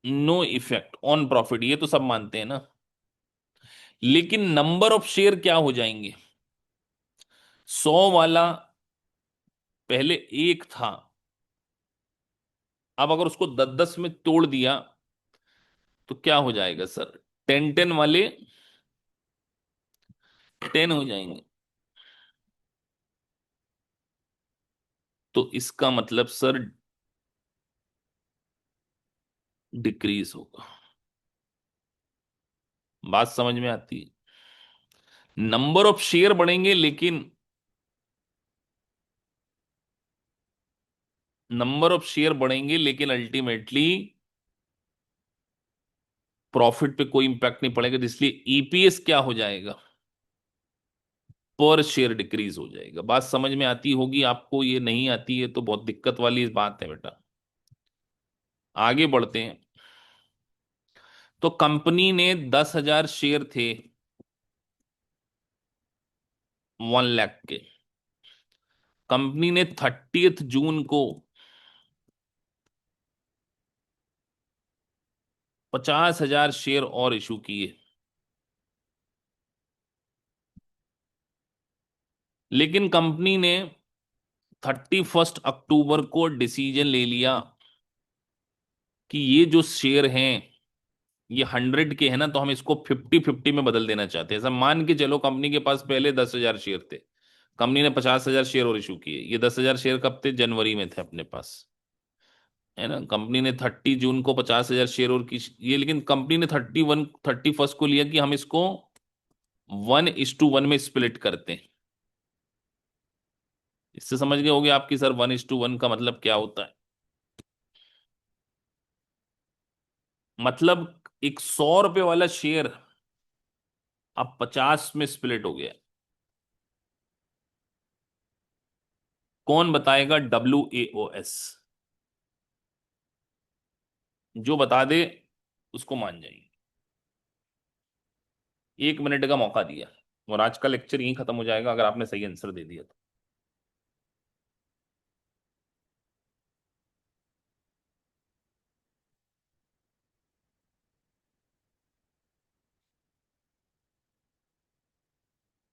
no effect on profit, ये तो सब मानते हैं ना। लेकिन नंबर ऑफ शेयर क्या हो जाएंगे? 100 वाला पहले एक था, अब अगर उसको 10-10 में तोड़ दिया तो क्या हो जाएगा सर? 10-10 वाले 10 हो जाएंगे। तो इसका मतलब सर डिक्रीज होगा। बात समझ में आती है? नंबर ऑफ शेयर बढ़ेंगे लेकिन, नंबर ऑफ शेयर बढ़ेंगे लेकिन अल्टीमेटली प्रॉफिट पे कोई इंपैक्ट नहीं पड़ेगा, तो इसलिए ईपीएस क्या हो जाएगा? पर शेयर डिक्रीज हो जाएगा। बात समझ में आती होगी आपको, ये नहीं आती है तो बहुत दिक्कत वाली बात है बेटा। आगे बढ़ते हैं। तो कंपनी ने 10,000 शेयर थे 1 लाख के। कंपनी ने 30 जून को 50,000 शेयर और इशू किए। लेकिन कंपनी ने 31 अक्टूबर को डिसीजन ले लिया कि ये जो शेयर हैं ये 100 के है ना, तो हम इसको 50-50 में बदल देना चाहते हैं। ऐसा मान के चलो कंपनी के पास पहले 10,000 शेयर थे, कंपनी ने 50,000 शेयर और इशू किए। ये 10,000 शेयर कब थे? जनवरी में थे अपने पास, है ना। कंपनी ने 30 जून को 50,000 शेयर और की ये, लेकिन कंपनी ने 31 को लिया कि हम इसको 1:1 में स्प्लिट करते हैं। इससे समझ गए होगे आपकी सर 1:1 का मतलब क्या होता है। मतलब एक 100 रुपए वाला शेयर अब 50 में स्प्लिट हो गया। कौन बताएगा? WAOS। जो बता दे उसको मान जाइए। 1 मिनट का मौका दिया और आज का लेक्चर यहीं खत्म हो जाएगा अगर आपने सही आंसर दे दिया तो।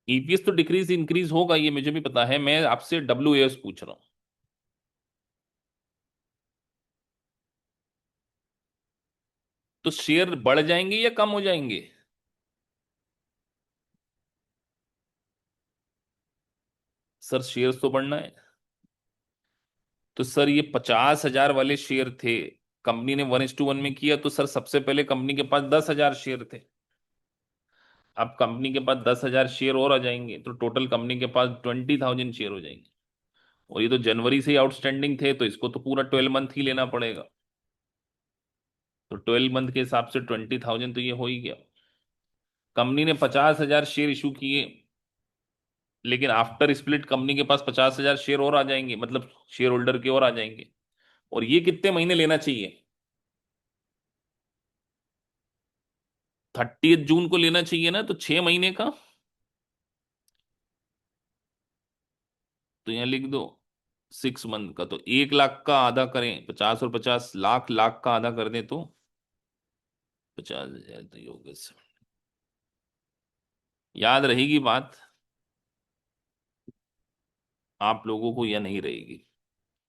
EPS तो डिक्रीज इंक्रीज होगा, ये मुझे भी पता है। मैं आपसे WAS पूछ रहा हूँ। तो शेयर बढ़ जाएंगे या कम हो जाएंगे? सर शेयर तो बढ़ना है। तो सर ये 50,000 वाले शेयर थे, कंपनी ने 1:1 में किया, तो सर सबसे पहले कंपनी के पास 10,000 शेयर थे। अब कंपनी के पास 10,000 शेयर और आ जाएंगे तो टोटल कंपनी के पास 20,000 शेयर हो जाएंगे। और ये तो जनवरी से ही आउटस्टैंडिंग थे, तो इसको तो पूरा 12 मंथ ही लेना पड़ेगा। तो 12 मंथ के हिसाब से 20,000 तो ये हो ही गया। कंपनी ने 50,000 शेयर इशू किए, लेकिन आफ्टर स्प्लिट कंपनी के पास 50,000 शेयर और आ जाएंगे, मतलब शेयर होल्डर के और आ जाएंगे। और ये कितने महीने लेना चाहिए? 30 जून को लेना चाहिए ना, तो 6 महीने का। तो यहाँ लिख दो 6 मंथ का। तो 1 लाख का आधा करें 50 और 50, लाख लाख का आधा कर दें तो 50,000। तो योग से याद रहेगी बात आप लोगों को या नहीं रहेगी?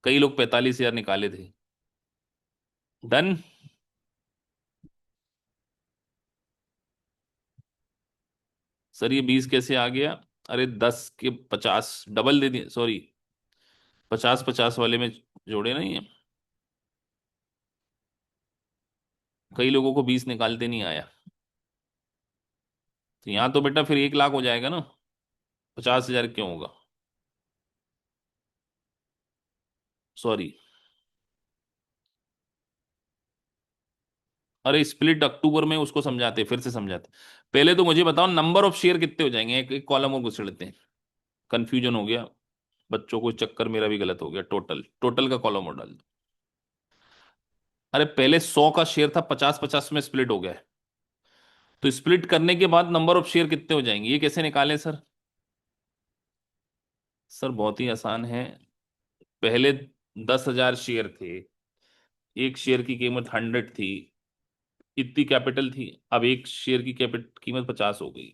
कई लोग 45,000 निकाले थे। डन। सर ये 20 कैसे आ गया? अरे 10 के 50 डबल दे दिए, सॉरी 50-50 वाले में जोड़े नहीं है। कई लोगों को 20 निकालते नहीं आया। तो यहाँ तो बेटा फिर 1 लाख हो जाएगा ना, 50,000 क्यों होगा? सॉरी। अरे स्प्लिट अक्टूबर में उसको समझाते, फिर से समझाते। पहले तो मुझे बताओ नंबर ऑफ शेयर कितने हो जाएंगे, एक कॉलम और घुसेड़ते हैं। कंफ्यूजन हो गया बच्चों को, चक्कर मेरा भी गलत हो गया। टोटल टोटल का कॉलम और डाल दो। अरे पहले 100 का शेयर था, 50-50 में स्प्लिट हो गया है। तो स्प्लिट करने के बाद नंबर ऑफ शेयर कितने हो जाएंगे, ये कैसे निकालें सर? सर बहुत ही आसान है। पहले 10,000 शेयर थे, एक शेयर की कीमत 100 थी, इतनी कैपिटल थी। अब एक शेयर की कीमत 50 हो गई,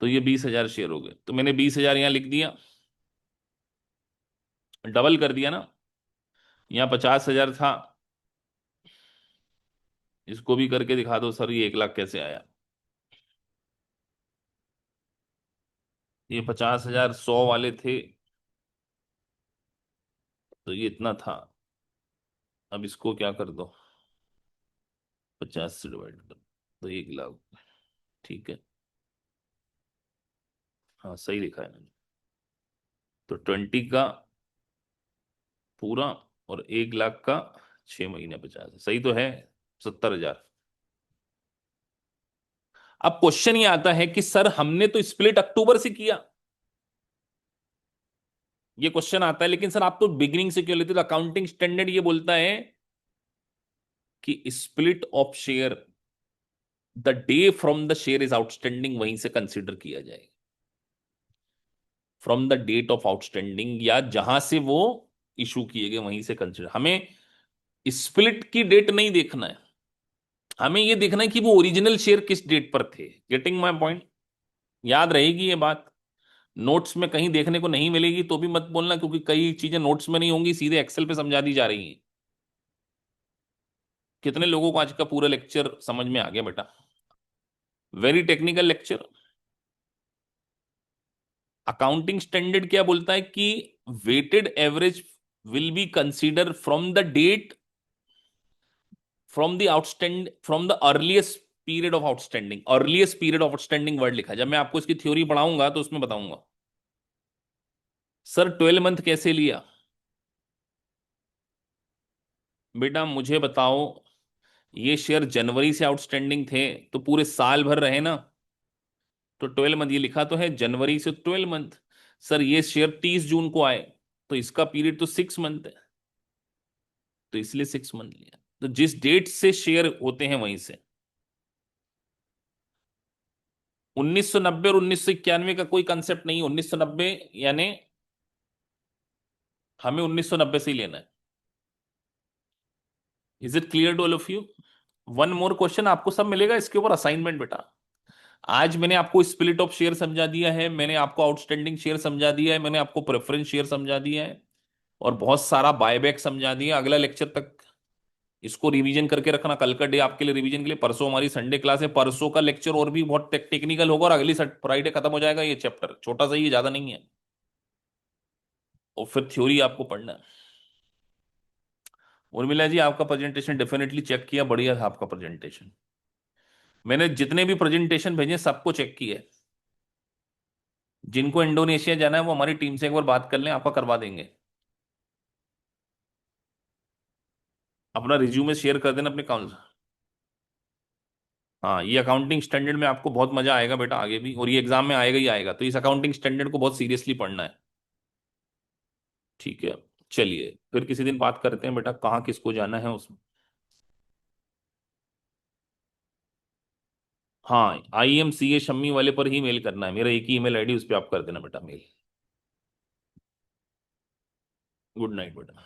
तो ये 20,000 शेयर हो गए। तो मैंने 20,000 यहाँ लिख दिया, डबल कर दिया ना। यहाँ 50,000 था, इसको भी करके दिखा दो सर ये 1 लाख कैसे आया। ये 50,000 100 वाले थे, तो ये इतना था। अब इसको क्या कर दो, 50 से डिवाइड कर दो, तो 1 लाख। ठीक है, हाँ सही लिखा है मैंने। तो 20 का पूरा और 1 लाख का 6 महीने 50, सही तो है। 70,000। अब क्वेश्चन ये आता है कि सर हमने तो स्प्लिट अक्टूबर से किया, ये क्वेश्चन आता है। लेकिन सर आप तो बिगिनिंग से क्यों लेते हो? अकाउंटिंग स्टैंडर्ड ये बोलता है कि split of share the day from the share is outstanding, वहीं से कंसिडर किया जाएगा। From the date of outstanding, या जहां से वो इशू किए गए वहीं से कंसिडर। हमें स्प्लिट की डेट नहीं देखना है, हमें ये देखना है कि वो ओरिजिनल शेयर किस डेट पर थे। Getting my point? याद रहेगी ये बात। नोट्स में कहीं देखने को नहीं मिलेगी तो भी मत बोलना, क्योंकि कई चीजें नोट्स में नहीं होंगी, सीधे एक्सेल पे समझा दी जा रही हैं। कितने लोगों को आज का पूरा लेक्चर समझ में आ गया बेटा? Very technical lecture. Accounting standard क्या बोलता है कि weighted average will be consider from the outstand from the earliest period of outstanding, earliest period of outstanding word लिखा है। जब मैं आपको इसकी थ्योरी पढ़ाऊंगा तो उसमें बताऊंगा। सर 12 मंथ कैसे लिया? बेटा मुझे बताओ, ये शेयर जनवरी से आउटस्टैंडिंग थे तो पूरे साल भर रहे ना, तो 12 मंथ, ये लिखा तो है जनवरी से 12 मंथ। सर ये शेयर 30 जून को आए तो इसका पीरियड तो 6 मंथ है, तो इसलिए 6 मंथ लिया। तो जिस डेट से शेयर होते हैं वहीं से। 1990 और 1991 का कोई कंसेप्ट नहीं। 1990 यानी हमें 1990 से ही लेना है। Is it clear to all of you? One more question, आपको सब मिलेगा इसके ऊपर असाइनमेंट बेटा। आज मैंने आपको स्प्लिट ऑफ शेयर समझा दिया है, मैंने आपको आउटस्टैंडिंग शेयर समझा दिया है, मैंने आपको प्रेफरेंस शेयर समझा दिया है, और बहुत सारा बायबैक समझा दिया। अगला लेक्चर तक इसको रिवीजन करके रखना। कल का डे आपके लिए रिवीजन के लिए, परसों हमारी संडे क्लास है, परसों का लेक्चर और भी बहुत टेक्निकल होगा, और अगली फ्राइडे खत्म हो जाएगा ये चैप्टर। छोटा सा ही है, ज्यादा नहीं है। और फिर थ्योरी आपको पढ़ना है। उर्मिला जी आपका प्रेजेंटेशन डेफिनेटली चेक किया, बढ़िया था आपका प्रेजेंटेशन। मैंने जितने भी प्रेजेंटेशन भेजे सबको चेक किया है। जिनको इंडोनेशिया जाना है वो हमारी टीम से एक बार बात कर लें, आपका करवा देंगे। अपना रिज्यूमे शेयर कर देना अपने काउंसिल। हाँ, ये अकाउंटिंग स्टैंडर्ड में आपको बहुत मजा आएगा बेटा आगे भी, और ये एग्जाम में आएगा ही आएगा, तो इस अकाउंटिंग स्टैंडर्ड को बहुत सीरियसली पढ़ना है। ठीक है, चलिए फिर किसी दिन बात करते हैं बेटा, कहाँ किसको जाना है उसमें। हाँ, IMCA शम्मी वाले पर ही मेल करना है, मेरा एक ही email ID, उस पर आप कर देना बेटा मेल। गुड नाइट बेटा।